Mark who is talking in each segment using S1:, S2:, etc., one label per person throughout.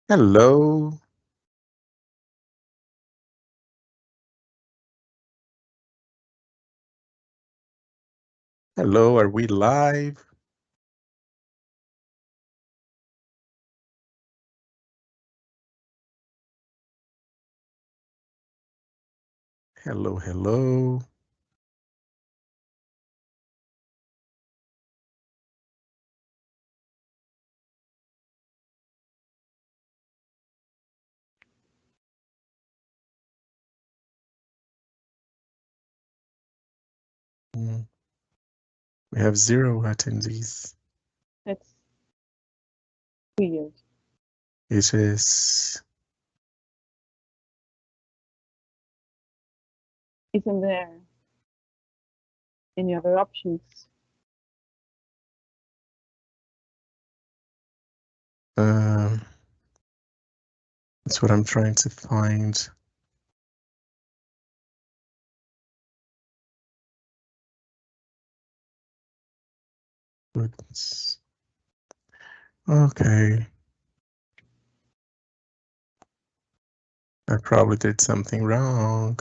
S1: Hello. Hello, are we live? Hello, hello. Mm, We have 0 attendees.
S2: That's weird.
S1: It is.
S2: Isn't there any other options?
S1: Um, that's what I'm trying to find. Oops. Okay. I probably did something wrong.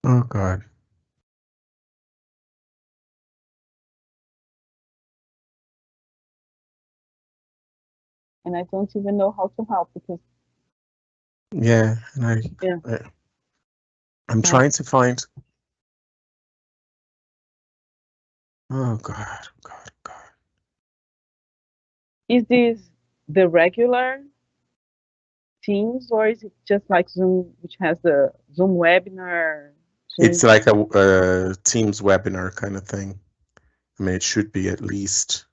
S1: Oh, God.
S2: And I don't even know how to help because
S1: Yeah, and
S2: yeah.
S1: I'm
S2: Uh,
S1: trying to find. Oh, God, God, God.
S2: Is this the regular Teams or is it just like Zoom, which has the Zoom webinar, Zoom?
S1: It's like a Teams webinar kind of thing. I mean, it should be at least.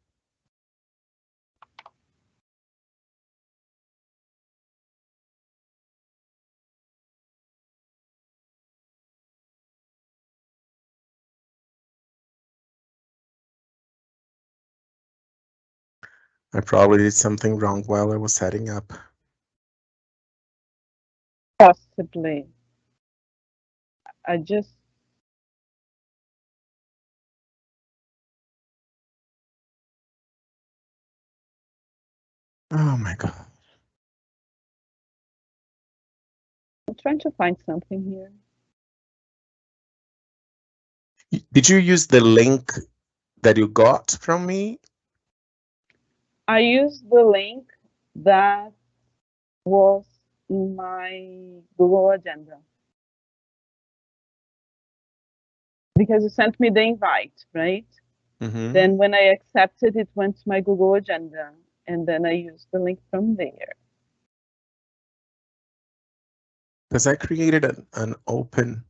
S1: I probably did something wrong while I was setting up.
S2: Possibly. I just
S1: Oh my God.
S2: I'm trying to find something here.
S1: Did you use the link that you got from me?
S2: I used the link that was in my Google Agenda because you sent me the invite, right?
S1: Mm-hmm.
S2: Then when I accepted, it went to my Google Agenda, and then I used the link from there.
S1: Because I created an open.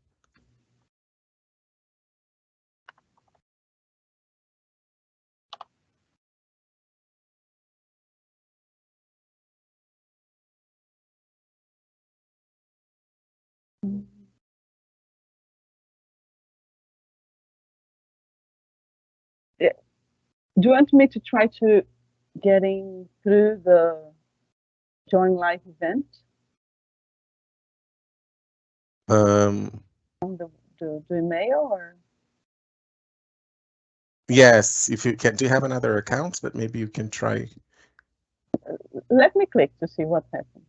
S2: Yeah. Do you want me to try to getting through the join live event
S1: Um,
S2: on the email or
S1: yes, if you can, do you have another account? But maybe you can try.
S2: let me click to see what happens.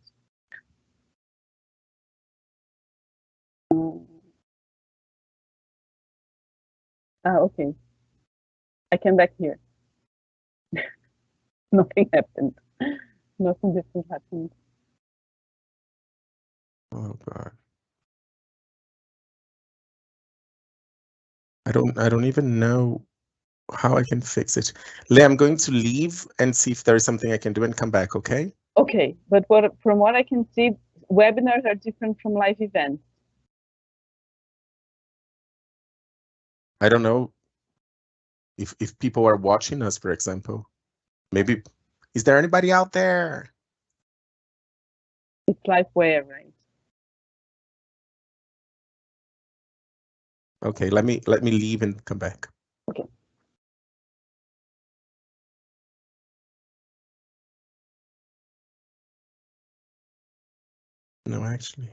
S2: Okay. I came back here. Nothing happened. Nothing different happened.
S1: Oh God. I don't even know how I can fix it. Leah, I'm going to leave and see if there is something I can do and come back, okay?
S2: Okay, but from what I can see, webinars are different from live events.
S1: I don't know if people are watching us, for example. Maybe, is there anybody out there?
S2: It's live where, right?
S1: Okay, let me leave and come back.
S2: Okay.
S1: No, actually.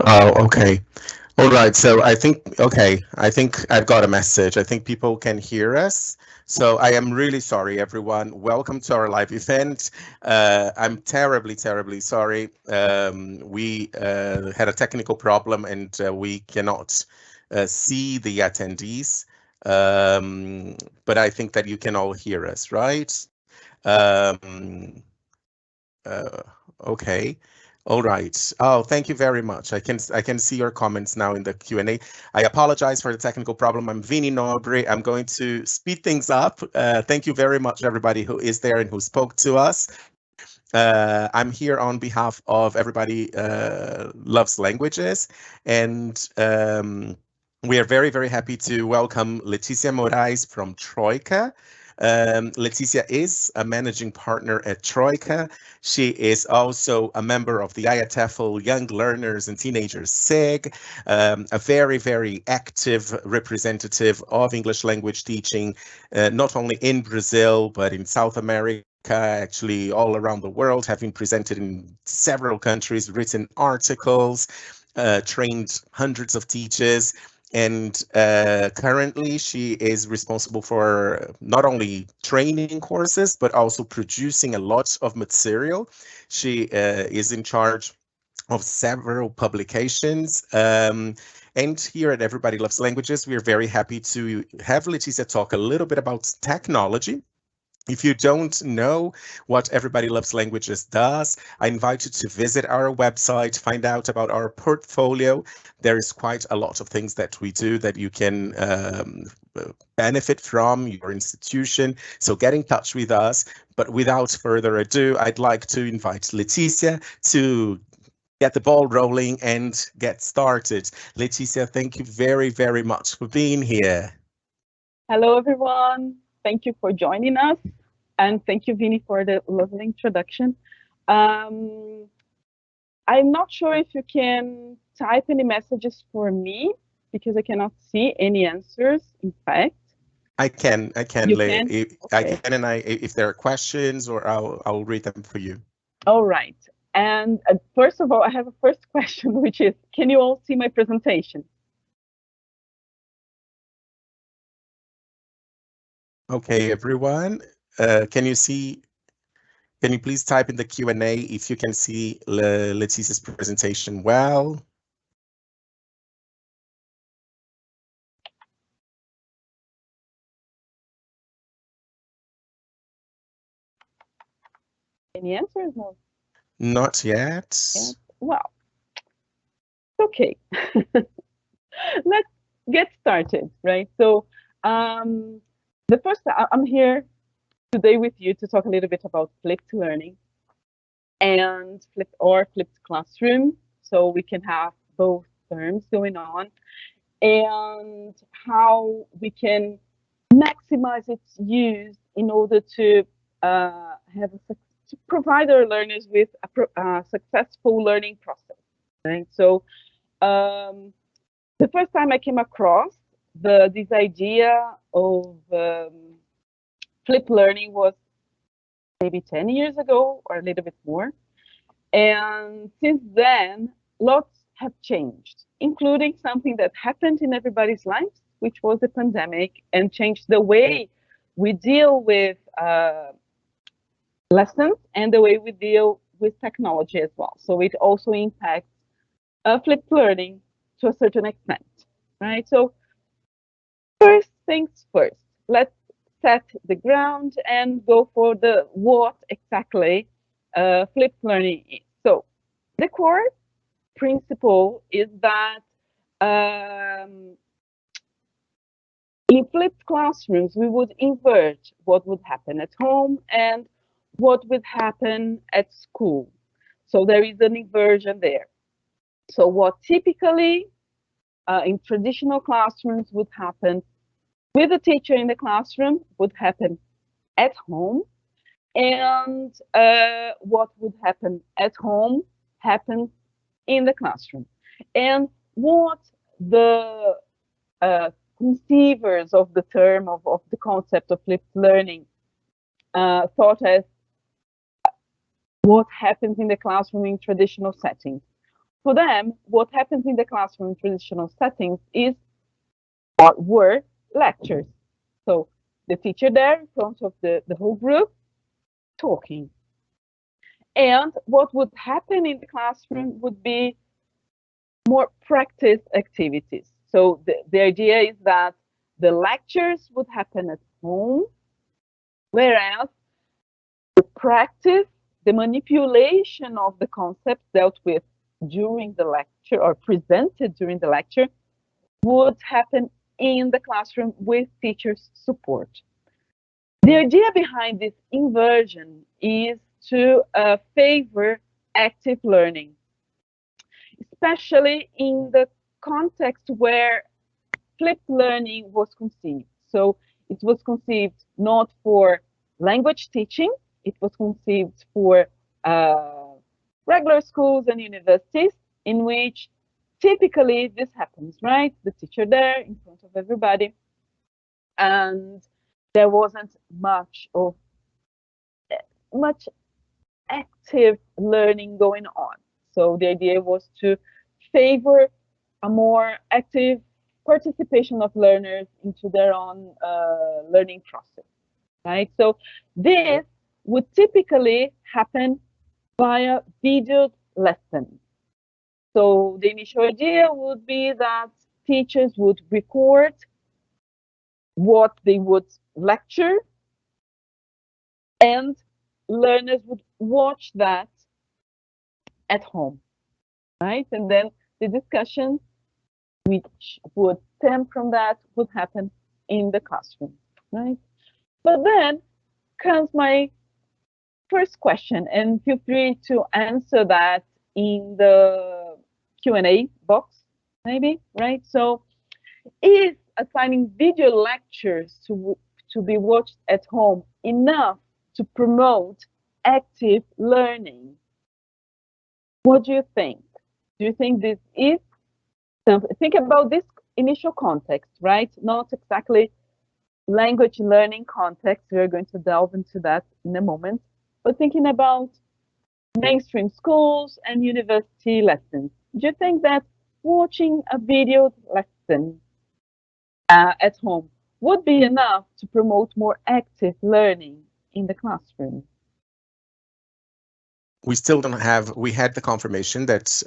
S1: Oh, okay. All right. So I think I've got a message. I think people can hear us. So I am really sorry, everyone. Welcome to our live event. I'm terribly, terribly sorry. We had a technical problem and we cannot see the attendees. But I think that you can all hear us, right? Um, uh, okay. All right. Oh, thank you very much. I can see your comments now in the Q&A. I apologize for the technical problem. I'm Vinny Nobre. I'm going to speed things up. Thank you very much, everybody who is there and who spoke to us. I'm here on behalf of everybody loves languages, and we are very, very happy to welcome Leticia Moraes from Troika. Leticia is a managing partner at Troika. She is also a member of the IATEFL Young Learners and Teenagers SIG, a very, very active representative of English language teaching, not only in Brazil, but in South America, actually all around the world, having presented in several countries, written articles, trained hundreds of teachers. And currently, she is responsible for not only training courses, but also producing a lot of material. She is in charge of several publications. And here at Everybody Loves Languages, we are very happy to have Leticia talk a little bit about technology. If you don't know what Everybody Loves Languages does, I invite you to visit our website, find out about our portfolio. There is quite a lot of things that we do that you can benefit from your institution. So get in touch with us. But without further ado, I'd like to invite Leticia to get the ball rolling and get started. Leticia, thank you very, very much for being here.
S2: Hello, everyone. Thank you for joining us. And thank you, Vinny, for the lovely introduction. Um, I'm not sure if you can type any messages for me because I cannot see any answers, in fact.
S1: I can,
S2: You can?
S1: I
S2: Okay.
S1: can, and if there are questions, or I'll read them for you.
S2: All right. And first of all, I have a first question, which is, can you all see my presentation?
S1: Okay, everyone, can you see? Can you please type in the Q&A if you can see Leticia's presentation well?
S2: Any answers? No.
S1: Not yet.
S2: Yet? Well, okay. Let's get started, right? So, the first, I'm here today with you to talk a little bit about flipped learning and flipped classroom, so we can have both terms going on, and how we can maximize its use in order to to provide our learners with a successful learning process. Right. So the first time I came across this idea of flipped learning was maybe 10 years ago or a little bit more. And since then, lots have changed, including something that happened in everybody's lives, which was the pandemic, and changed the way we deal with lessons and the way we deal with technology as well. So it also impacts flipped learning to a certain extent, right? So first things first, let's set the ground and go for the what exactly flipped learning is. So the core principle is that in flipped classrooms, we would invert what would happen at home and what would happen at school. So there is an inversion there. So what typically in traditional classrooms would happen with the teacher in the classroom would happen at home, and what would happen at home happens in the classroom. And what the conceivers of the term of the concept of flipped learning thought as what happens in the classroom in traditional settings. For them, what happens in the classroom in traditional settings is or were lectures. So the teacher there in front of the whole group talking. And what would happen in the classroom would be more practice activities. So the idea is that the lectures would happen at home, whereas the practice, the manipulation of the concepts dealt with during the lecture or presented during the lecture would happen in the classroom with teachers' support. The idea behind this inversion is to favor active learning, especially in the context where flipped learning was conceived. So it was conceived not for language teaching, it was conceived for regular schools and universities in which typically this happens, right? The teacher there in front of everybody, and there wasn't much active learning going on. So the idea was to favor a more active participation of learners into their own learning process, right? So this would typically happen via videoed lessons. So the initial idea would be that teachers would record what they would lecture and learners would watch that at home, right? And then the discussion which would stem from that would happen in the classroom, right? But then comes my first question, and feel free to answer that in the Q&A box, maybe, right? So is assigning video lectures to be watched at home enough to promote active learning? What do you think? Do you think this is something? Think about this initial context, right? Not exactly language learning context. We're going to delve into that in a moment. But thinking about mainstream schools and university lessons, do you think that watching a video lesson at home would be enough to promote more active learning in the classroom?
S1: We still don't have, we had the confirmation that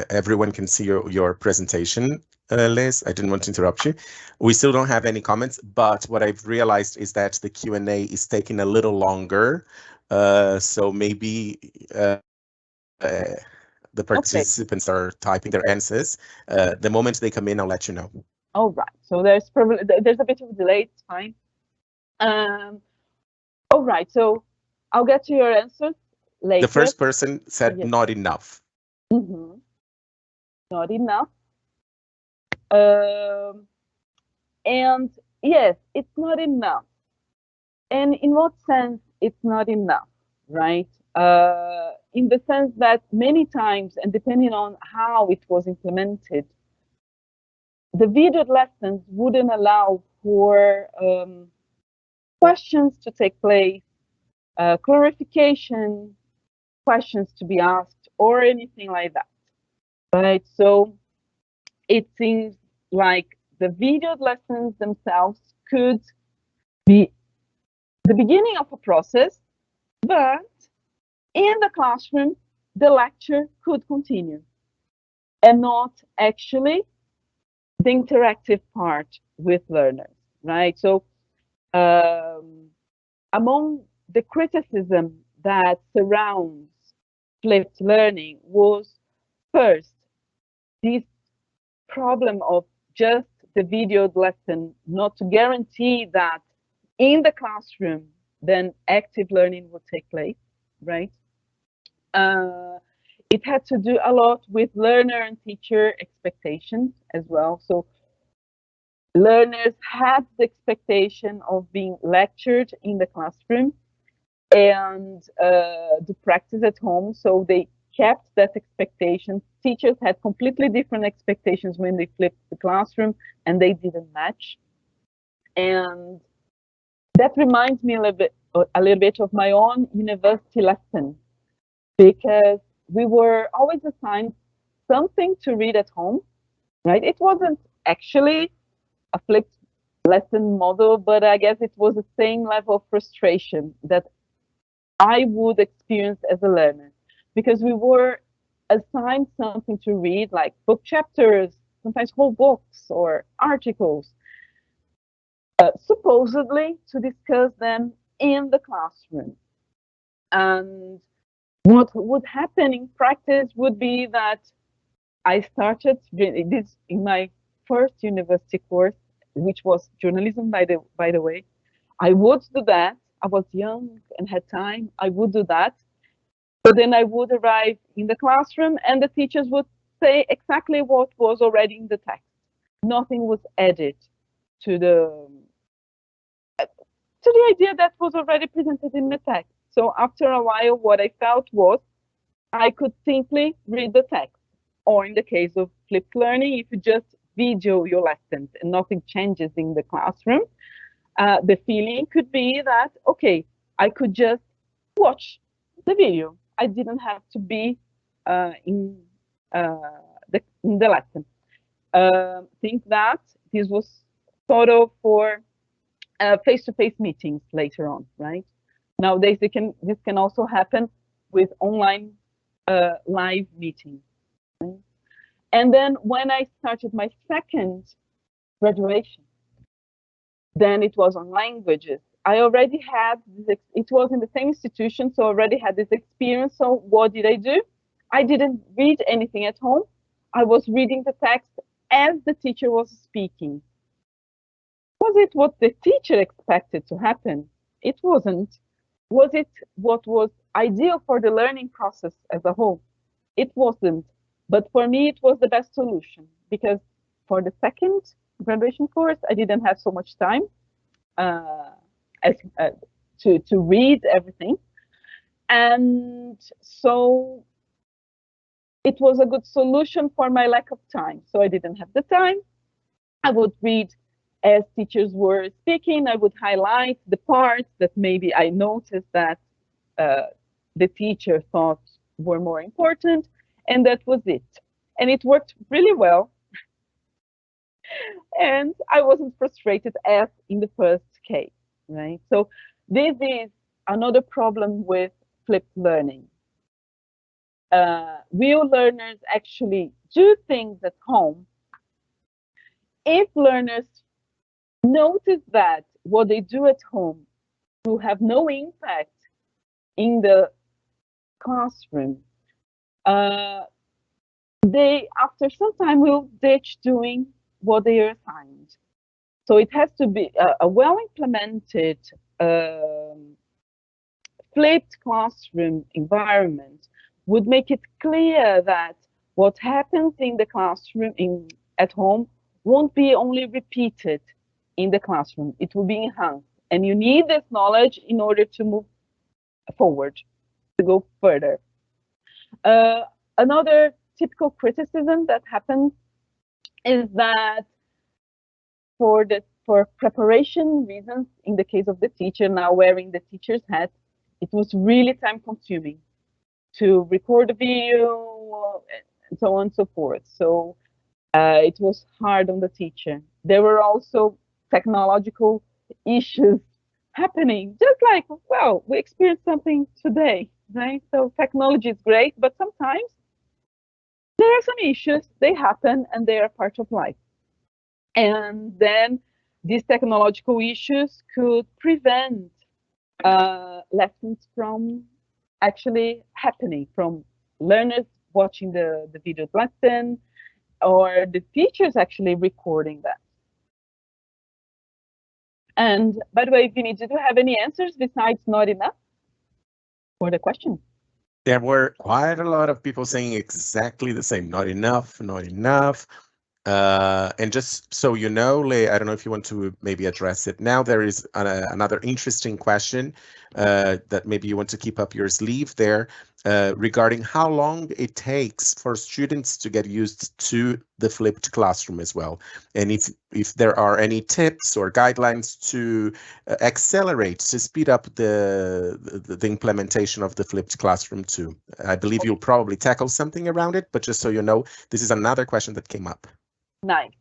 S1: everyone can see your presentation, Liz. I didn't want to interrupt you. We still don't have any comments, but what I've realized is that the Q&A is taking a little longer So maybe the participants
S2: Okay.
S1: are typing their answers. The moment they come in, I'll let you know.
S2: All right. So there's probably there's a bit of a delay. It's fine. Um, all right. So I'll get to your answers
S1: The
S2: later.
S1: first person said
S2: Yes.
S1: not enough.
S2: Mm-hmm. Not enough. Um, and yes, it's not enough. And in what sense it's not enough, right? In the sense that many times, and depending on how it was implemented, the videoed lessons wouldn't allow for questions to take place, clarification, questions to be asked, or anything like that, right? So it seems like the videoed lessons themselves could be the beginning of a process, but in the classroom, the lecture could continue and not actually the interactive part with learners, right? So, among the criticism that surrounds flipped learning was first this problem of just the videoed lesson not to guarantee that in the classroom then active learning would take place, right? Uh, it had to do a lot with learner and teacher expectations as well. So learners had the expectation of being lectured in the classroom and do practice at home. So they kept that expectation. Teachers had completely different expectations when they flipped the classroom, and they didn't match. And that reminds me a little bit of my own university lesson because we were always assigned something to read at home, right? It wasn't actually a flipped lesson model, but I guess it was the same level of frustration that I would experience as a learner because we were assigned something to read, like book chapters, sometimes whole books or articles, supposedly to discuss them in the classroom. And what would happen in practice would be that I started this in my first university course, which was journalism, by the way. I would do that. I was young and had time. I would do that. But then I would arrive in the classroom and the teachers would say exactly what was already in the text. Nothing was added to the idea that was already presented in the text. So after a while, what I felt was I could simply read the text. Or in the case of flipped learning, if you just video your lessons and nothing changes in the classroom, the feeling could be that, okay, I could just watch the video. I didn't have to be uh, in the lesson. Think that this was sort of for face-to-face meetings later on, right? Nowadays, this can also happen with online live meetings. Right? And then when I started my second graduation, then it was on languages. I already had this, it was in the same institution, so I already had this experience. So what did I do? I didn't read anything at home. I was reading the text as the teacher was speaking. Was it what the teacher expected to happen? It wasn't. Was it what was ideal for the learning process as a whole? It wasn't. But for me, it was the best solution because for the second graduation course, I didn't have so much time uh, as, to read everything. And so it was a good solution for my lack of time. So I didn't have the time. I would read as teachers were speaking. I would highlight the parts that maybe I noticed that uh, the teacher thought were more important. And that was it. And it worked really well. And I wasn't frustrated as in the first case, right? So this is another problem with flipped learning. Will learners actually do things at home if learners notice that what they do at home will have no impact in the classroom, they, after some time, will ditch doing what they are assigned. So it has to be a well-implemented flipped classroom environment would make it clear that what happens in the classroom at home won't be only repeated in the classroom. It will be enhanced. And you need this knowledge in order to move forward, to go further. Another typical criticism that happens is that for preparation reasons, in the case of the teacher now wearing the teacher's hat, it was really time consuming to record the video and so on and so forth. So it was hard on the teacher. There were also technological issues happening, just like, well, we experienced something today, right? So technology is great, but sometimes there are some issues, they happen, and they are part of life. And then these technological issues could prevent lessons from actually happening, from learners watching the video lesson or the teachers actually recording that. And by the way, Vinny, did you have any answers besides not enough for the question?
S1: There were quite a lot of people saying exactly the same. Not enough, not enough. And just so you know, Lei, I don't know if you want to maybe address it now. There is another interesting question that maybe you want to keep up your sleeve there regarding how long it takes for students to get used to the flipped classroom as well. And if there are any tips or guidelines to accelerate, to speed up the implementation of the flipped classroom too. I believe you'll probably tackle something around it, but just so you know, this is another question that came up.
S2: Nice.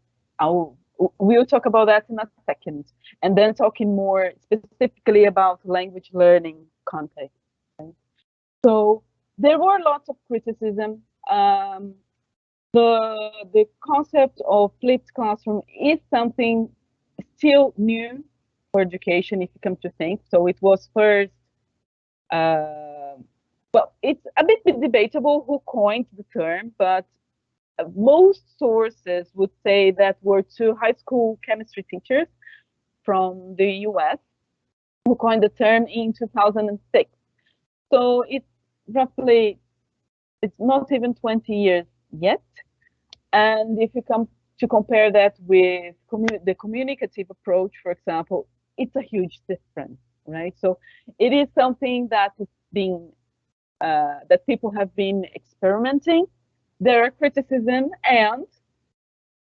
S2: We'll talk about that in a second. And then talking more specifically about language learning context. Right? So there were lots of criticism. The concept of flipped classroom is something still new for education, if you come to think. So it was first, well, it's a bit debatable who coined the term, but most sources would say that were two high school chemistry teachers from the US who coined the term in 2006. So it's roughly, it's not even 20 years yet. And if you come to compare that with the communicative approach, for example, it's a huge difference, right? So it is something that is being, that people have been experimenting. There are criticism, and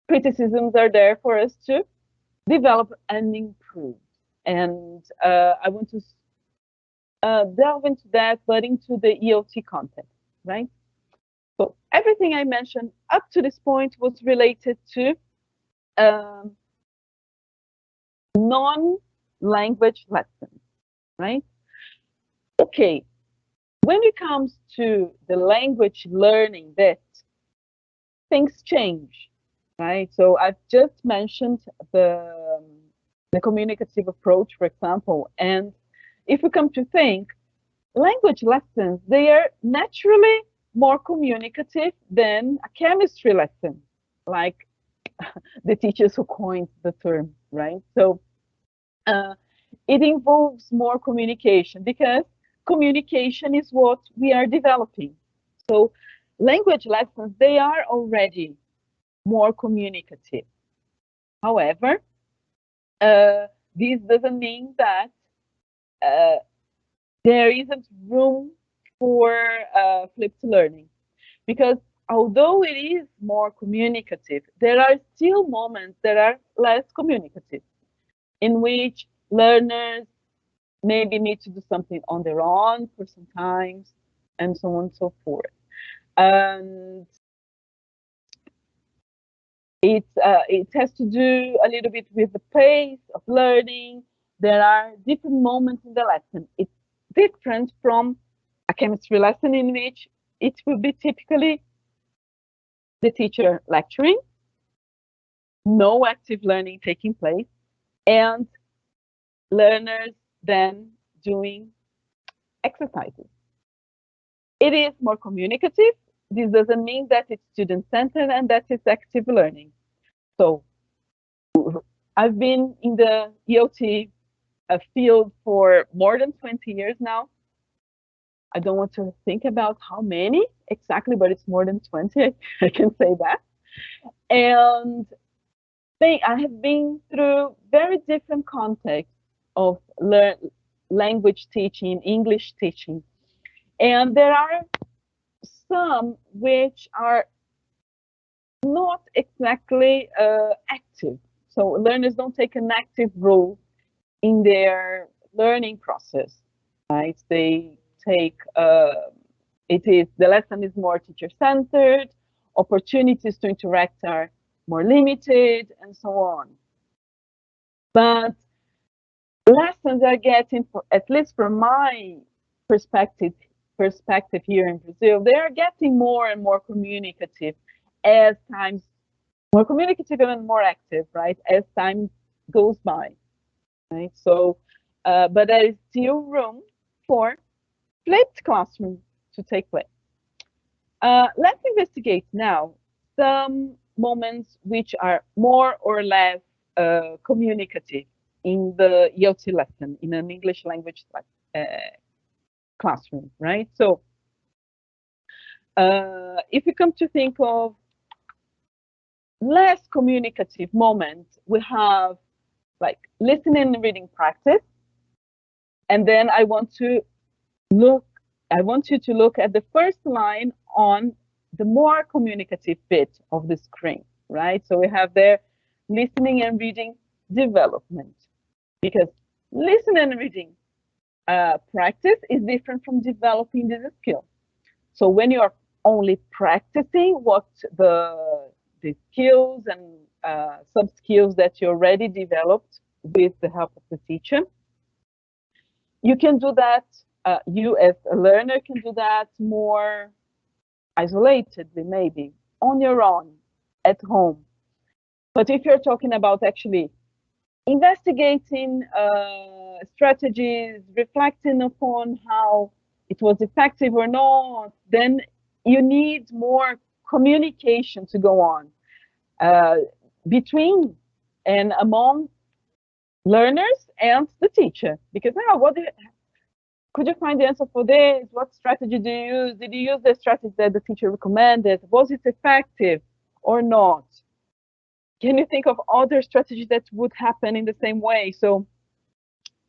S2: criticisms are there for us to develop and improve. And I want to delve into that, but into the EOT context, right? So everything I mentioned up to this point was related to non-language lessons, right? Okay, when it comes to the language learning bit, things change, right? So I've just mentioned the communicative approach, for example, and if we come to think, language lessons, they are naturally more communicative than a chemistry lesson, like the teachers who coined the term, right? So it involves more communication because communication is what we are developing. So language lessons, they are already more communicative. However, this doesn't mean that there isn't room for flipped learning, because although it is more communicative, there are still moments that are less communicative, in which learners maybe need to do something on their own for some times, and so on and so forth. And it has to do a little bit with the pace of learning. There are different moments in the lesson. It's different from a chemistry lesson in which it will be typically the teacher lecturing, no active learning taking place, and learners then doing exercises. It is more communicative. This doesn't mean that it's student-centered and that it's active learning. So I've been in the EOT field for more than 20 years now. I don't want to think about how many exactly, but it's more than 20. I can say that. And I have been through very different contexts of language teaching, English teaching. And there are some which are not exactly active. So learners don't take an active role in their learning process, right? They take, the lesson is more teacher-centered, opportunities to interact are more limited, and so on. But lessons are getting, at least from my perspective, here in Brazil, they are getting more and more communicative as times more communicative and more active, right? As time goes by, right? So, but there is still room for flipped classroom to take place. Let's investigate now some moments which are more or less communicative in the ELT lesson, in an English language classroom, right? So if you come to think of less communicative moments, we have like listening and reading practice. And then I want you to look at the first line on the more communicative bit of the screen, right? So we have there listening and reading development, because listening and reading practice is different from developing this skill. So when you are only practicing what the skills and sub skills that you already developed with the help of the teacher, you can do that. You as a learner can do that more isolatedly, maybe on your own at home. But if you're talking about actually investigating strategies, reflecting upon how it was effective or not, then you need more communication to go on between and among learners and the teacher. Because could you find the answer for this? What strategy do you use? Did you use the strategy that the teacher recommended? Was it effective or not? Can you think of other strategies that would happen in the same way? So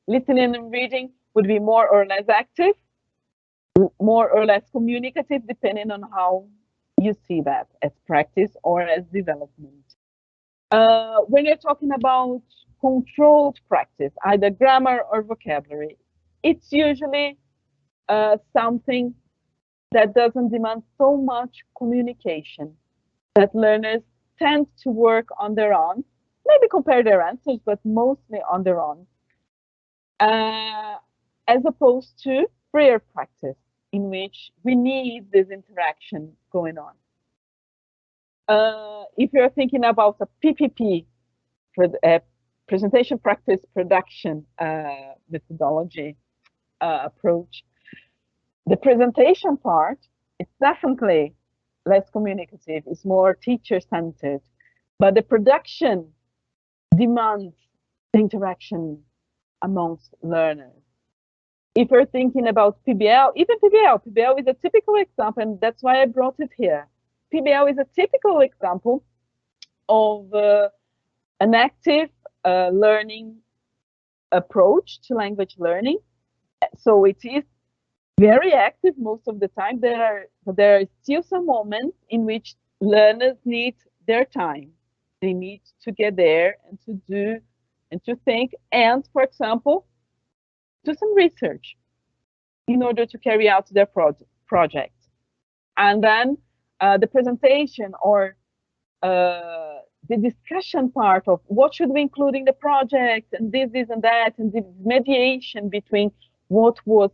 S2: listening and reading would be more or less active, more or less communicative, depending on how you see that as practice or as development. When you're talking about controlled practice, either grammar or vocabulary, it's usually something that doesn't demand so much communication, that learners tend to work on their own, maybe compare their answers, but mostly on their own, as opposed to freer practice, in which we need this interaction going on. If you're thinking about a PPP, presentation practice production methodology approach, the presentation part is definitely less communicative, it's more teacher-centered, but the production demands the interaction amongst learners. If you're thinking about PBL, even PBL is a typical example, and that's why I brought it here. PBL is a typical example of an active learning approach to language learning. So it is very active most of the time. There are still some moments in which learners need their time. They need to get there and to do and to think, and for example, do some research in order to carry out their project. And then the presentation or the discussion part of what should we include in the project, and this and that, and the mediation between what was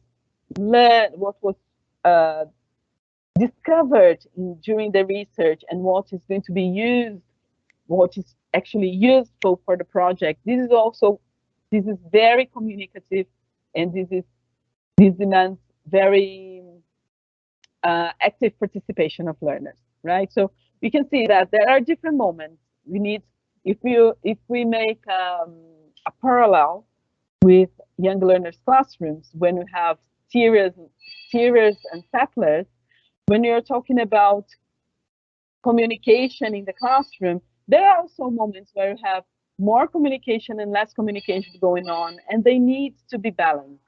S2: learned, what was discovered during the research, and what is going to be used, what is actually useful for the project. This is very communicative, and this demands very active participation of learners, right? So we can see that there are different moments. We need, if we make a parallel with young learners' classrooms, when we have tearers and settlers, when you're talking about communication in the classroom, there are also moments where you have more communication and less communication going on, and they need to be balanced,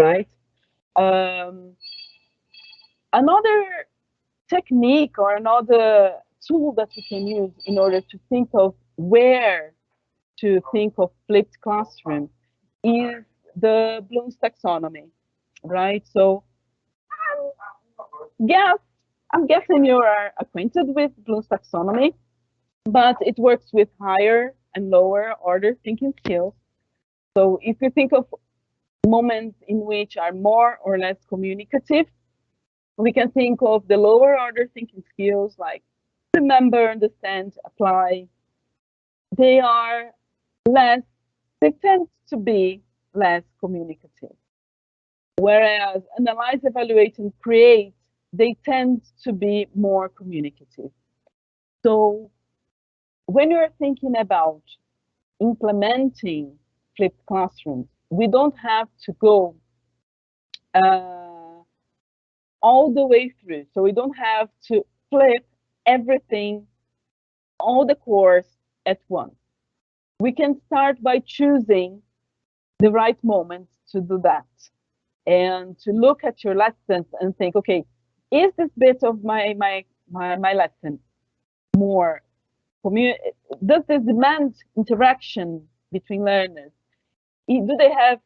S2: right? Um, Another technique or another tool that we can use in order to think of where to think of flipped classroom is the Bloom's taxonomy, right? So yes, I'm guessing you are acquainted with Bloom's taxonomy, but it works with higher and lower order thinking skills. So if you think of moments in which are more or less communicative, we can think of the lower order thinking skills like remember, understand, apply. They are less, they tend to be less communicative. Whereas analyze, evaluate, and create, they tend to be more communicative. So when you're thinking about implementing flipped classrooms, we don't have to go uh, all the way through. So we don't have to flip everything, all the course at once. We can start by choosing the right moment to do that and to look at your lessons and think, okay, is this bit of my lesson more does this demand interaction between learners? Do they have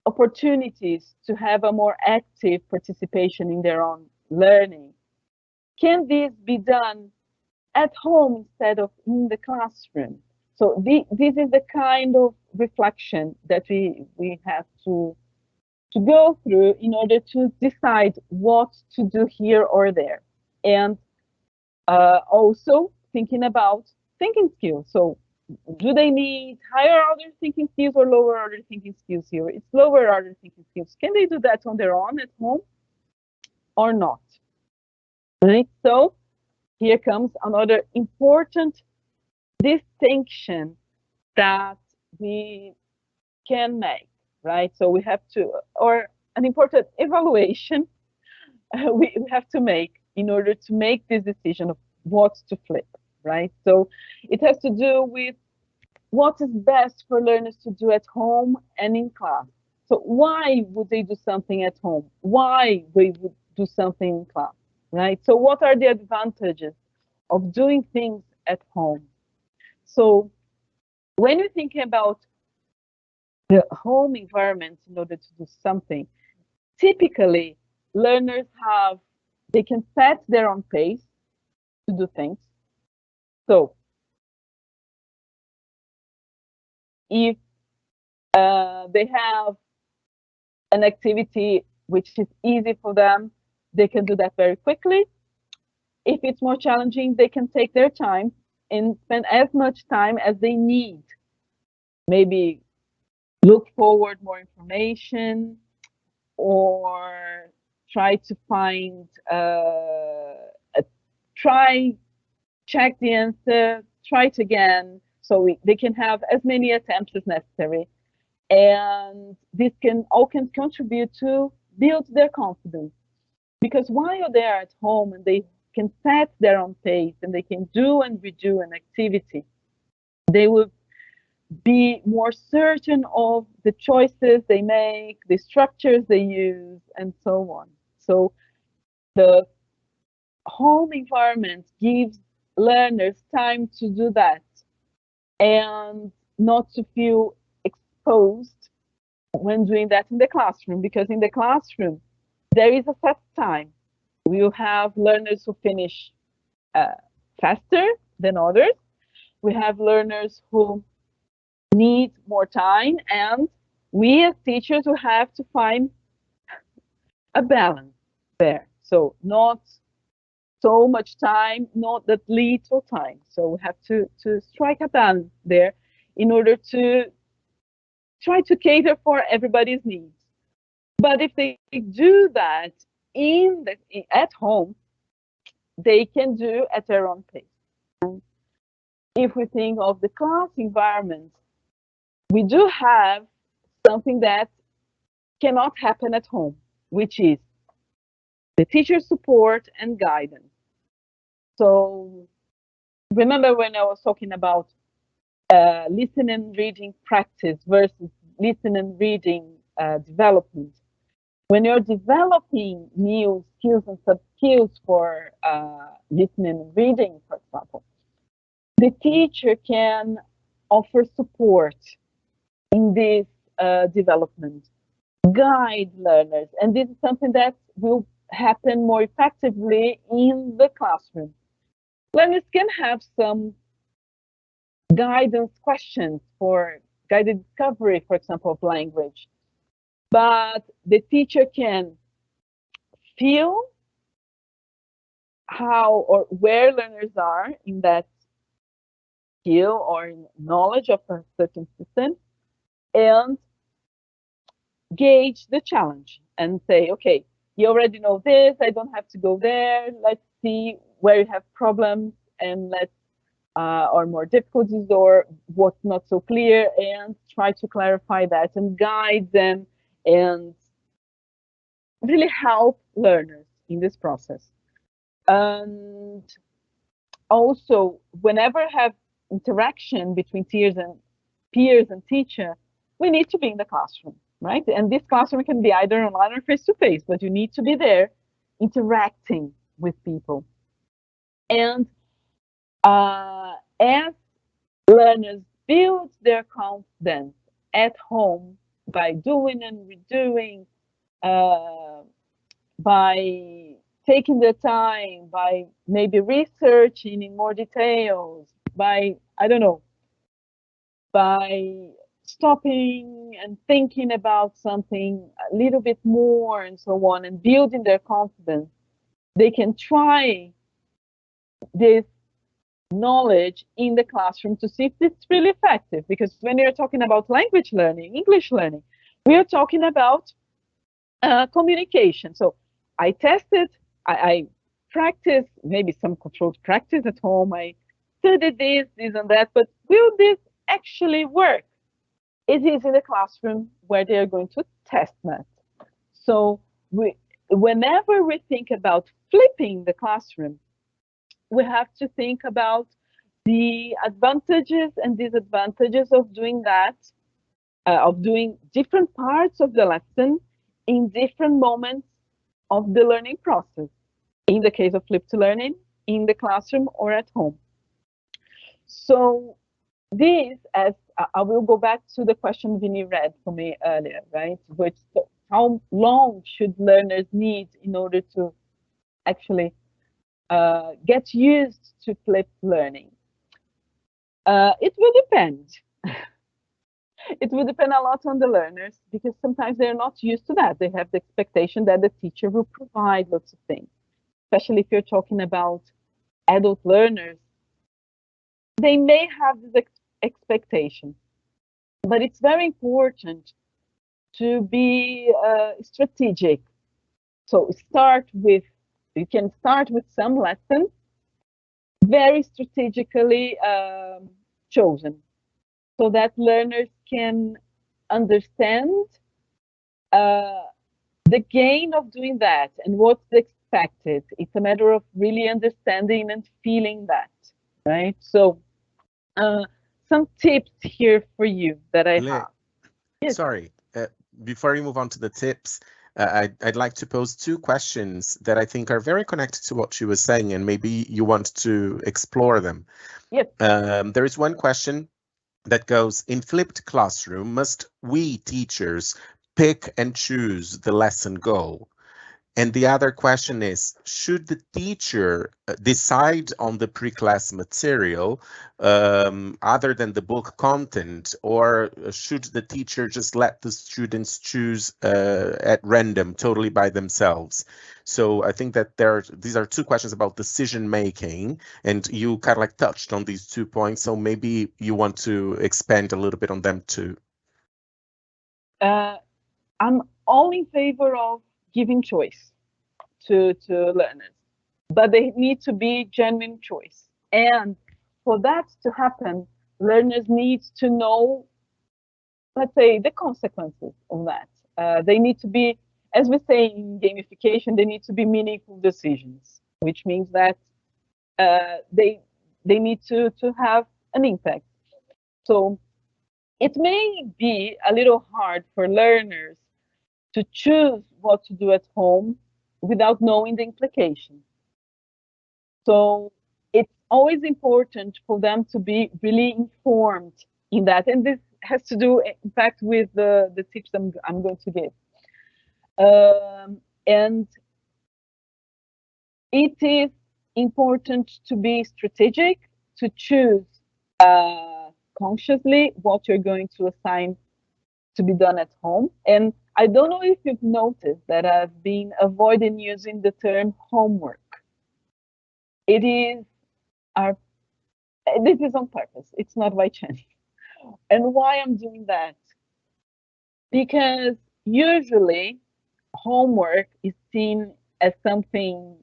S2: opportunities to have a more active participation in their own learning? Can this be done at home instead of in the classroom? So this is the kind of reflection that we have to go through in order to decide what to do here or there. And also thinking about thinking skills. So do they need higher order thinking skills or lower order thinking skills here? It's lower order thinking skills. Can they do that on their own at home or not? Right? So here comes another important distinction that we can make, right? So we have to, or an important evaluation we have to make in order to make this decision of what to flip, right? So it has to do with what is best for learners to do at home and in class. So why would they do something at home? Why they would do something in class, right? So what are the advantages of doing things at home? So when you think about the home environment in order to do something, typically learners they can set their own pace to do things. So if they have an activity which is easy for them, they can do that very quickly. If it's more challenging, they can take their time and spend as much time as they need. Maybe look forward more information or try to find, try, check the answer, try it again. So they can have as many attempts as necessary. And this can contribute to build their confidence. Because while they're at home and they can set their own pace and they can do and redo an activity, they will be more certain of the choices they make, the structures they use, and so on. So the home environment gives learners time to do that and not to feel exposed when doing that in the classroom, because in the classroom, there is a set time. We'll have learners who finish faster than others. We have learners who need more time, and we as teachers will have to find a balance there. So not so much time, not that little time. So we have to strike a balance there in order to try to cater for everybody's needs. But if they do that at home, they can do at their own pace. If we think of the class environment, we do have something that cannot happen at home, which is the teacher support and guidance. So remember when I was talking about listening and reading practice versus listening and reading development? When you're developing new skills and sub skills for listening and reading, for example, the teacher can offer support in this development, guide learners, and this is something that will happen more effectively in the classroom. Learners can have some guidance questions for guided discovery, for example, of language, but the teacher can feel how or where learners are in that skill or in knowledge of a certain system and gauge the challenge and say, okay, you already know this, I don't have to go there. Let's see where you have problems and let's or more difficulties or what's not so clear and try to clarify that and guide them and really help learners in this process. And also, whenever have interaction between peers and teacher, we need to be in the classroom, right? And this classroom can be either online or face to face, but you need to be there interacting with people. And as learners build their confidence at home by doing and redoing, uh, by taking the time, by maybe researching in more details, by, I don't know, by stopping and thinking about something a little bit more and so on, and building their confidence, they can try this knowledge in the classroom to see if it's really effective. Because when you're talking about language learning, English learning, we are talking about communication. So I tested, I practiced maybe some controlled practice at home. I studied this and that, but will this actually work? It is in the classroom where they are going to test that. So whenever we think about flipping the classroom, we have to think about the advantages and disadvantages of doing that, of doing different parts of the lesson in different moments of the learning process. In the case of flipped learning, in the classroom or at home. So this, as I will go back to the question Vinny read for me earlier, right? Which how long should learners need in order to actually get used to flipped learning? It will depend. It will depend a lot on the learners because sometimes they're not used to that. They have the expectation that the teacher will provide lots of things, especially if you're talking about adult learners. They may have this expectation, but it's very important to be strategic. So you can start with some lessons very strategically chosen so that learners can understand uh, the gain of doing that and what's expected. It's a matter of really understanding and feeling that, right? So some tips here for you that I
S1: Le,
S2: have. Yes.
S1: sorry, before we move on to the tips, I'd like to pose two questions that I think are very connected to what she was saying, and maybe you want to explore them.
S2: Yes.
S1: There is one question that goes, in flipped classroom, must we teachers pick and choose the lesson goal? And the other question is, should the teacher decide on the pre-class material other than the book content, or should the teacher just let the students choose at random, totally by themselves? So I think that these are two questions about decision making, and you kind of like touched on these 2 points. So maybe you want to expand a little bit on them too.
S2: I'm all in favor of giving choice to learners, but they need to be genuine choice. And for that to happen, learners need to know, let's say, the consequences of that. They need to be, as we say in gamification, they need to be meaningful decisions, which means that they need to have an impact. So it may be a little hard for learners to choose what to do at home without knowing the implications. So it's always important for them to be really informed in that. And this has to do, in fact, with the tips I'm going to give. And it is important to be strategic, to choose consciously what you're going to assign to be done at home. And I don't know if you've noticed that I've been avoiding using the term homework. It is our, this is on purpose. It's not by chance. And why I'm doing that? Because usually homework is seen as something,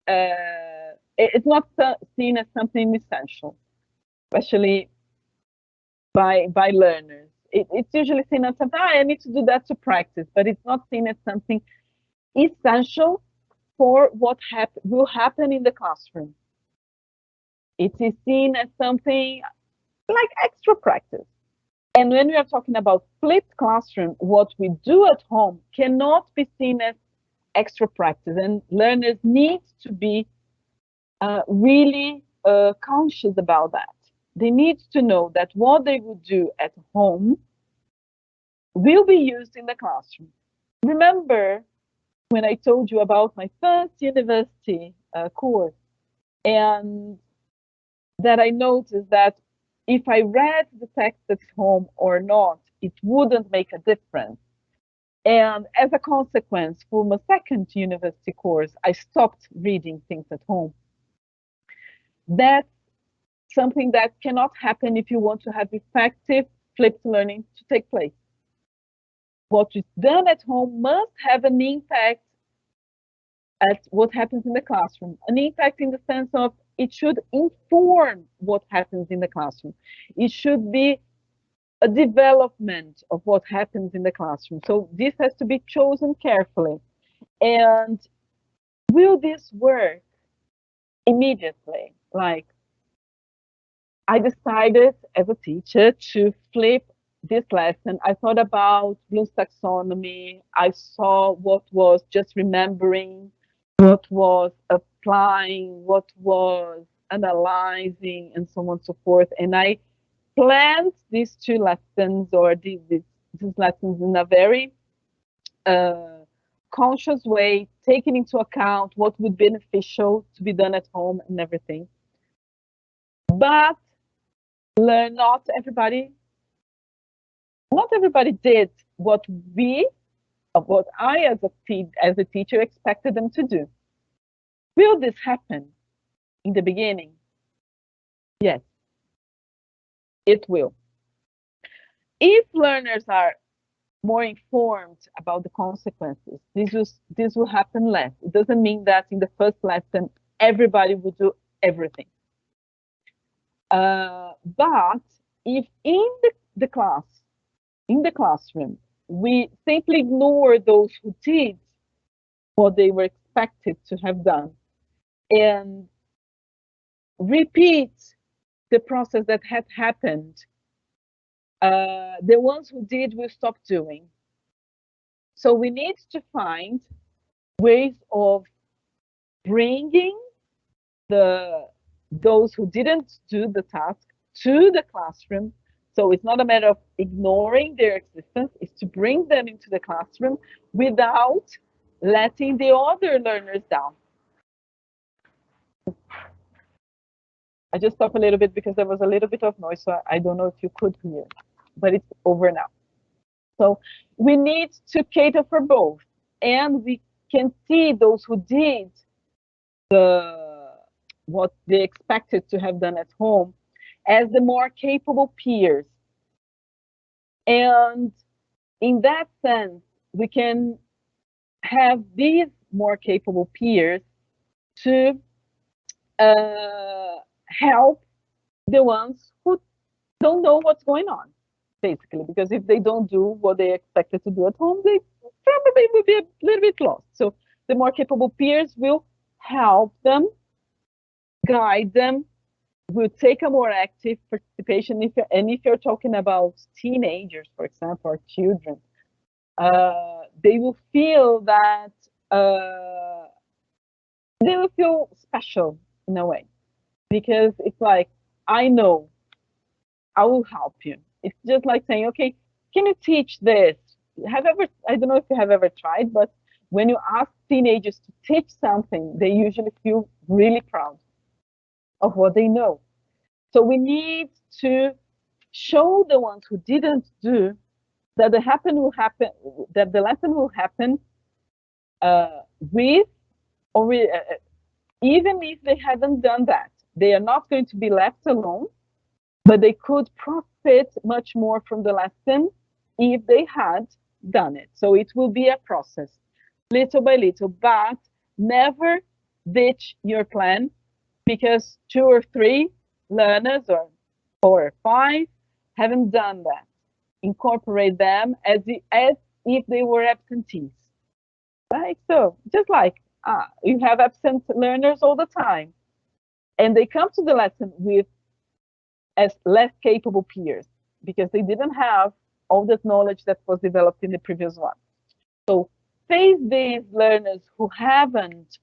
S2: it's not seen as something essential, especially by learners. It's usually seen as something, I need to do that to practice, but it's not seen as something essential for what will happen in the classroom. It is seen as something like extra practice. And when we are talking about flipped classroom, what we do at home cannot be seen as extra practice. And learners need to be really conscious about that. They need to know that what they would do at home will be used in the classroom. Remember when I told you about my first university course, and that I noticed that if I read the text at home or not, it wouldn't make a difference. And as a consequence, for my second university course, I stopped reading things at home. That's something that cannot happen if you want to have effective flipped learning to take place. What is done at home must have an impact at what happens in the classroom. An impact in the sense of it should inform what happens in the classroom. It should be a development of what happens in the classroom. So this has to be chosen carefully. And will this work immediately? Like, I decided as a teacher to flip this lesson. I thought about Bloom's taxonomy. I saw what was just remembering, what was applying, what was analyzing, and so on and so forth. And I planned these two lessons or these lessons in a very conscious way, taking into account what would be beneficial to be done at home and everything. But not everybody did what I as a teacher expected them to do. Will this happen in the beginning? Yes, it will. If learners are more informed about the consequences, this will happen less. It doesn't mean that in the first lesson everybody will do everything. But if in the class, in the classroom, we simply ignore those who did what they were expected to have done and repeat the process that had happened, the ones who did will stop doing. So we need to find ways of bringing those who didn't do the task to the classroom. So it's not a matter of ignoring their existence, it's to bring them into the classroom without letting the other learners down. I just stopped a little bit because there was a little bit of noise, so I don't know if you could hear, but it's over now. So we need to cater for both, and we can see those who did what they expected to have done at home as the more capable peers. And in that sense, we can have these more capable peers to help the ones who don't know what's going on, basically, because if they don't do what they expected to do at home, they probably will be a little bit lost. So the more capable peers will help them, guide them, will take a more active participation. If you're talking about teenagers, for example, or children, they will feel that they will feel special in a way, because it's like, I know, I will help you. It's just like saying, okay, can you teach this? I don't know if you have ever tried, but when you ask teenagers to teach something, they usually feel really proud of what they know. So we need to show the ones who didn't do that that the lesson will happen with even if they haven't done that. They are not going to be left alone, but they could profit much more from the lesson if they had done it. So it will be a process, little by little, but never ditch your plan, because 2 or 3 learners or 4 or 5 haven't done that. Incorporate them as if they were absentees, right? So just like you have absent learners all the time, and they come to the lesson with as less capable peers because they didn't have all that knowledge that was developed in the previous one. So face these learners who haven't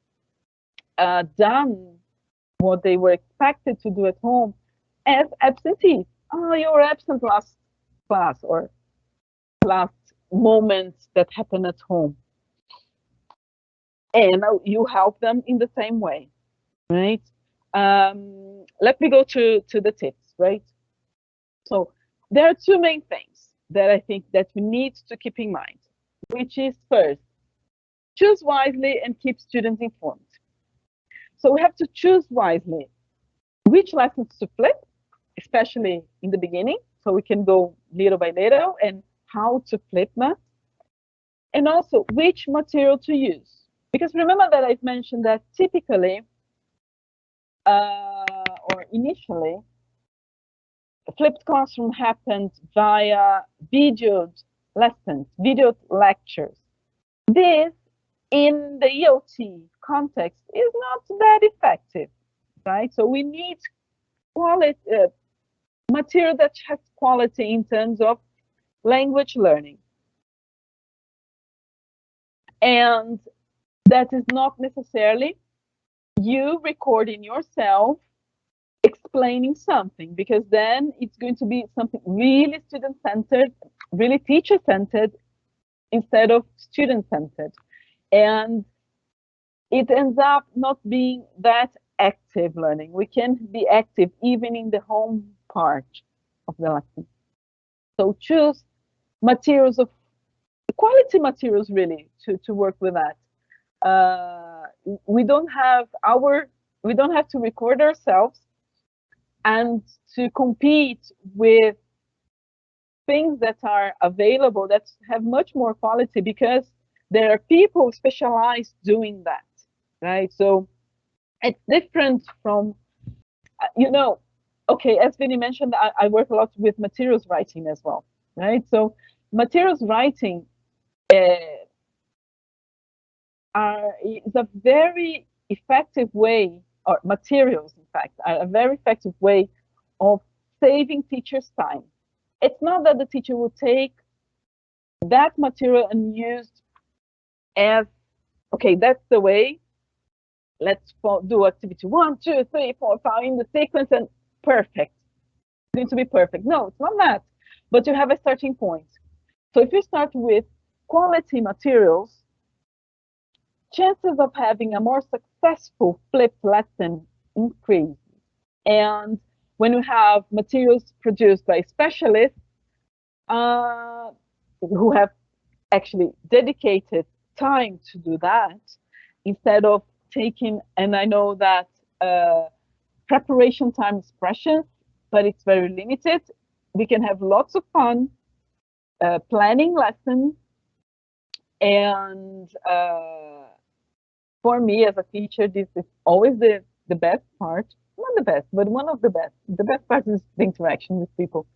S2: done what they were expected to do at home as absentees. Oh, you were absent last class or last moments that happened at home. And you help them in the same way, right? Let me go to the tips, right? So there are 2 main things that I think that we need to keep in mind, which is first, choose wisely and keep students informed. So we have to choose wisely which lessons to flip, especially in the beginning, so we can go little by little, and how to flip math, and also which material to use. Because remember that I've mentioned that typically or initially, flipped classroom happened via videoed lessons, videoed lectures. This, in the EOT context, is not that effective, right? So we need quality material that has quality in terms of language learning. And that is not necessarily you recording yourself explaining something, because then it's going to be something really student-centered, really teacher-centered, instead of student-centered. And it ends up not being that active learning. We can be active even in the home part of the lesson. So choose materials of quality materials, really, to work with that. We don't have to record ourselves and to compete with things that are available that have much more quality, because there are people specialized doing that, right? So it's different from, okay, as Vinny mentioned, I work a lot with materials writing as well, right? So materials writing is a very effective way, or materials, in fact, are a very effective way of saving teachers' time. It's not that the teacher will take that material and use as, okay, that's the way, let's do activity 1, 2, 3, 4, 5 in the sequence, and perfect. It's going to be perfect. No, it's not that. But you have a starting point. So if you start with quality materials, chances of having a more successful flipped lesson increase. And when you have materials produced by specialists who have actually dedicated time to do that, instead of taking, and I know that preparation time is precious, but it's very limited. We can have lots of fun planning lessons, and for me as a teacher, this is always the best part. Not the best, but one of the best. The best part is the interaction with people,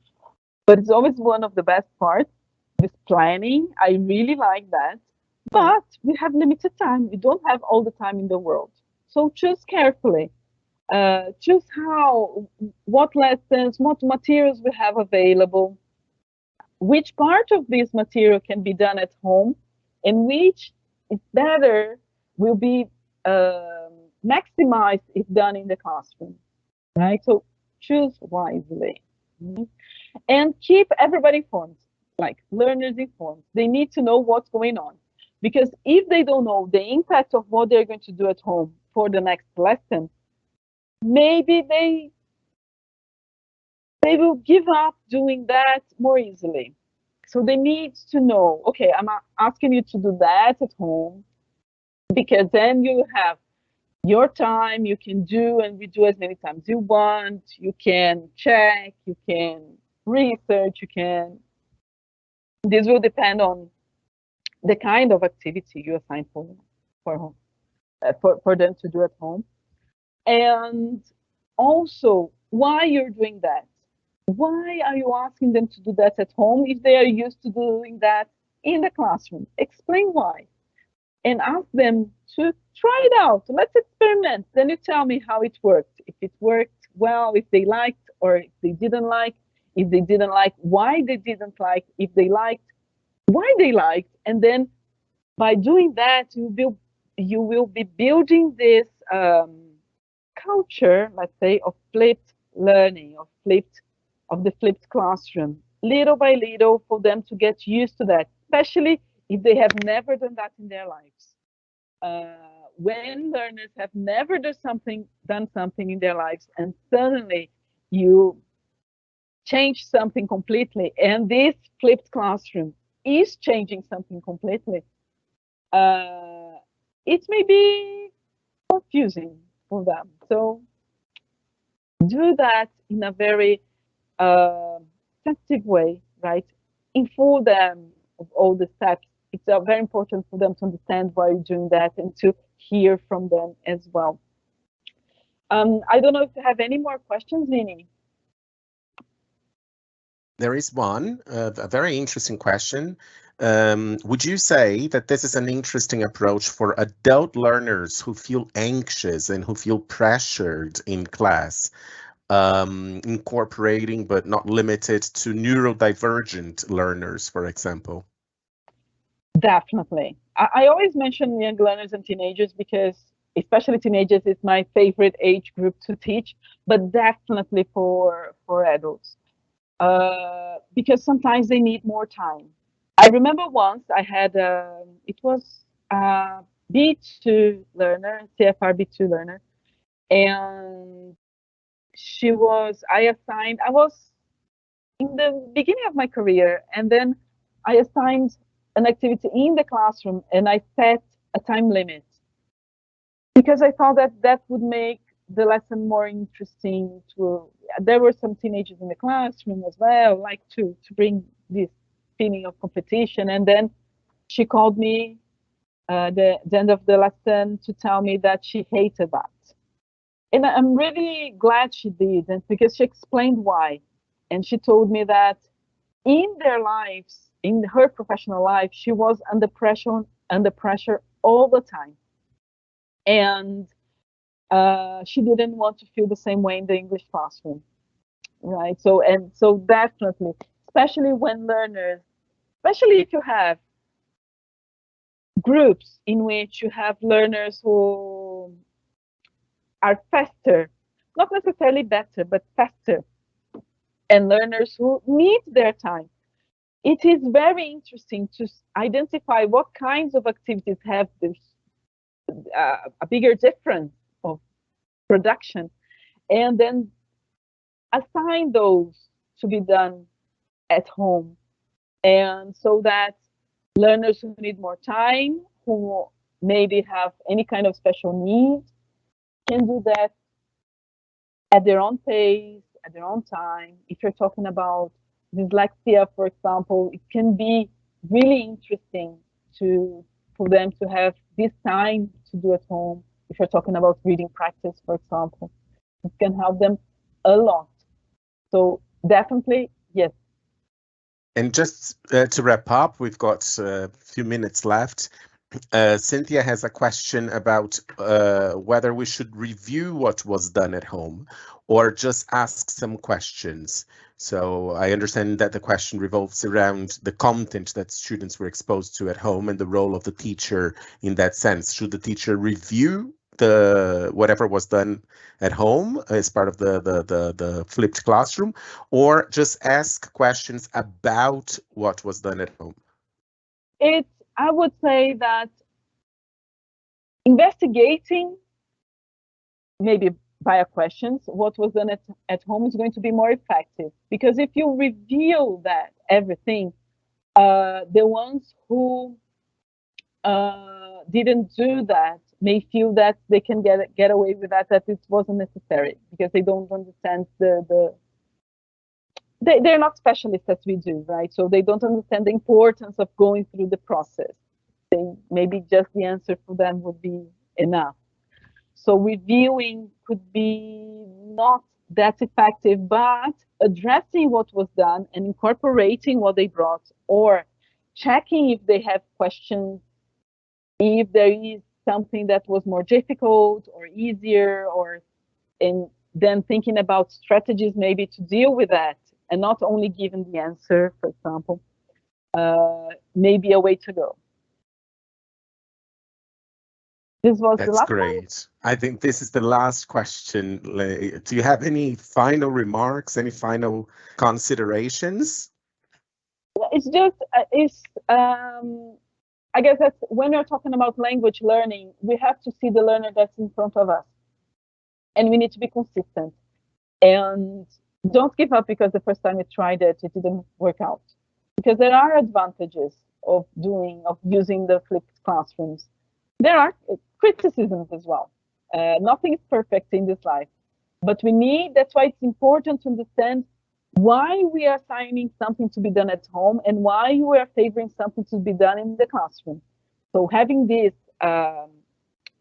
S2: but it's always one of the best parts. This planning, I really like that. But we have limited time. We don't have all the time in the world. So choose carefully. Choose what lessons, what materials we have available, which part of this material can be done at home, and which is better will be maximized if done in the classroom, right? So choose wisely. Mhm. And keep everybody informed, like learners informed. They need to know what's going on. Because if they don't know the impact of what they're going to do at home for the next lesson, maybe they will give up doing that more easily. So they need to know, okay, I'm asking you to do that at home because then you have your time, you can do and redo as many times you want, you can check, you can research, you can. This will depend on the kind of activity you assign for home, for them to do at home. And also, why you're doing that. Why are you asking them to do that at home if they are used to doing that in the classroom? Explain why. And ask them to try it out. Let's experiment. Then you tell me how it worked. If it worked well, if they liked, or if they didn't like. If they didn't like, why they didn't like. If they liked, why they liked. And then by doing that, you will be building this culture, let's say, of flipped learning, of the flipped classroom, little by little, for them to get used to that, especially if they have never done that in their lives. When learners have never done something in their lives, and suddenly you change something completely, and this flipped classroom is changing something completely, uh, it may be confusing for them. So do that in a very sensitive way, right? Inform them of all the steps. It's very important for them to understand why you're doing that and to hear from them as well. I don't know if you have any more questions, Vinny.
S1: There is one, a very interesting question. Would you say that this is an interesting approach for adult learners who feel anxious and who feel pressured in class, incorporating but not limited to neurodivergent learners, for example?
S2: Definitely. I always mention young learners and teenagers because, especially teenagers, is my favorite age group to teach, but definitely for adults. Because sometimes they need more time. I remember once I had it was a B2 learner, CFR B2 learner, and I was in the beginning of my career, and then I assigned an activity in the classroom, and I set a time limit because I thought that that would make the lesson more interesting. There were some teenagers in the classroom as well, like to bring this feeling of competition. And then she called me the end of the lesson to tell me that she hated that. And I'm really glad she did, and because she explained why. And she told me that in their lives, in her professional life, she was under pressure all the time. And she didn't want to feel the same way in the English classroom, right? So definitely, especially when learners, especially if you have groups in which you have learners who are faster, not necessarily better, but faster, and learners who need their time. It is very interesting to identify what kinds of activities have this a bigger difference of production, and then assign those to be done at home. And so that learners who need more time, who maybe have any kind of special needs, can do that at their own pace, at their own time. If you're talking about dyslexia, for example, it can be really interesting to for them to have this time to do at home. If you're talking about reading practice, for example, it can help them a lot. So definitely, yes.
S1: And just to wrap up, we've got a few minutes left. Cynthia has a question about whether we should review what was done at home or just ask some questions. So I understand that the question revolves around the content that students were exposed to at home and the role of the teacher in that sense. Should the teacher review the whatever was done at home as part of the flipped classroom, or just ask questions about what was done at home?
S2: It, I would say that investigating maybe via questions what was done at home is going to be more effective, because if you reveal that everything, the ones who didn't do that may feel that they can get away with that it wasn't necessary, because they don't understand they're not specialists as we do, right? So they don't understand the importance of going through the process. They maybe just the answer for them would be enough. So reviewing could be not that effective, but addressing what was done and incorporating what they brought, or checking if they have questions, if there is something that was more difficult or easier, or and then thinking about strategies maybe to deal with that, and not only giving the answer, for example, maybe a way to go. This was the
S1: That's
S2: last one.
S1: great. I think this is the last question. Do you have any final remarks, any final considerations?
S2: It's just it's I guess that's when we're talking about language learning, we have to see the learner that's in front of us, and we need to be consistent. And don't give up because the first time you tried it, it didn't work out. Because there are advantages of using the flipped classrooms. There are criticisms as well. Nothing is perfect in this life, but we need. That's why it's important to understand why we are assigning something to be done at home and why we are favoring something to be done in the classroom. So having this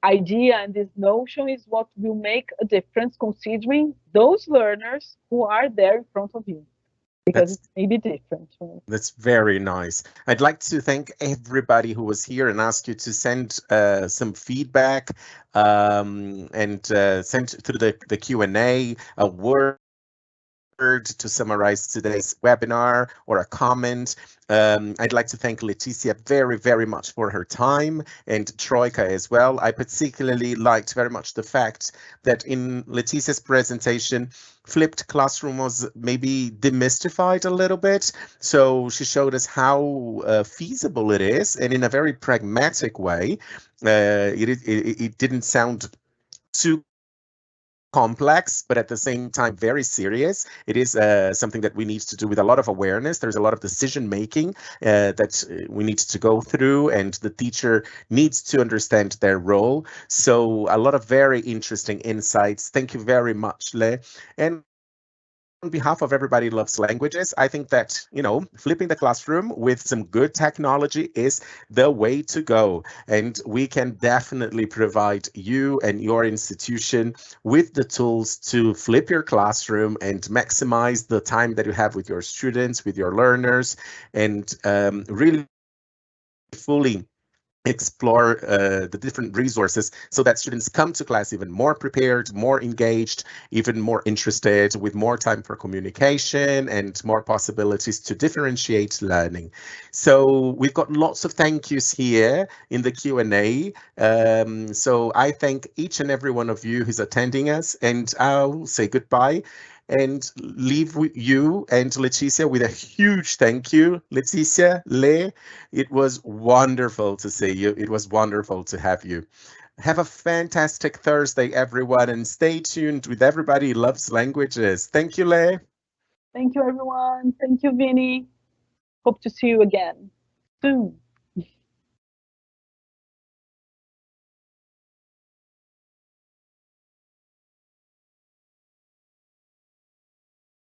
S2: idea and this notion is what will make a difference, considering those learners who are there in front of you, because
S1: That's
S2: it may be different.
S1: that's very nice. I'd like to thank everybody who was here and ask you to send some feedback and send through the Q&A a word to summarize today's webinar or a comment. I'd like to thank Leticia very, very much for her time, and Troika as well. I particularly liked very much the fact that in Leticia's presentation, flipped classroom was maybe demystified a little bit. So she showed us how feasible it is, and in a very pragmatic way. It didn't sound too complex, but at the same time very serious. It is something that we need to do with a lot of awareness. There's a lot of decision making that we need to go through, and the teacher needs to understand their role. So a lot of very interesting insights. Thank you very much, Le. And on behalf of Everybody Loves Languages, I think that, flipping the classroom with some good technology is the way to go. And we can definitely provide you and your institution with the tools to flip your classroom and maximize the time that you have with your students, with your learners, and really fully explore the different resources so that students come to class even more prepared, more engaged, even more interested, with more time for communication and more possibilities to differentiate learning. So we've got lots of thank yous here in the Q&A. So I thank each and every one of you who's attending us, and I'll say goodbye and leave with you and Leticia with a huge thank you. Leticia, Le, it was wonderful to see you. It was wonderful to have you. Have a fantastic Thursday, everyone, and stay tuned with Everybody Loves Languages. Thank you, Le.
S2: Thank you, everyone. Thank you, Vinny. Hope to see you again soon.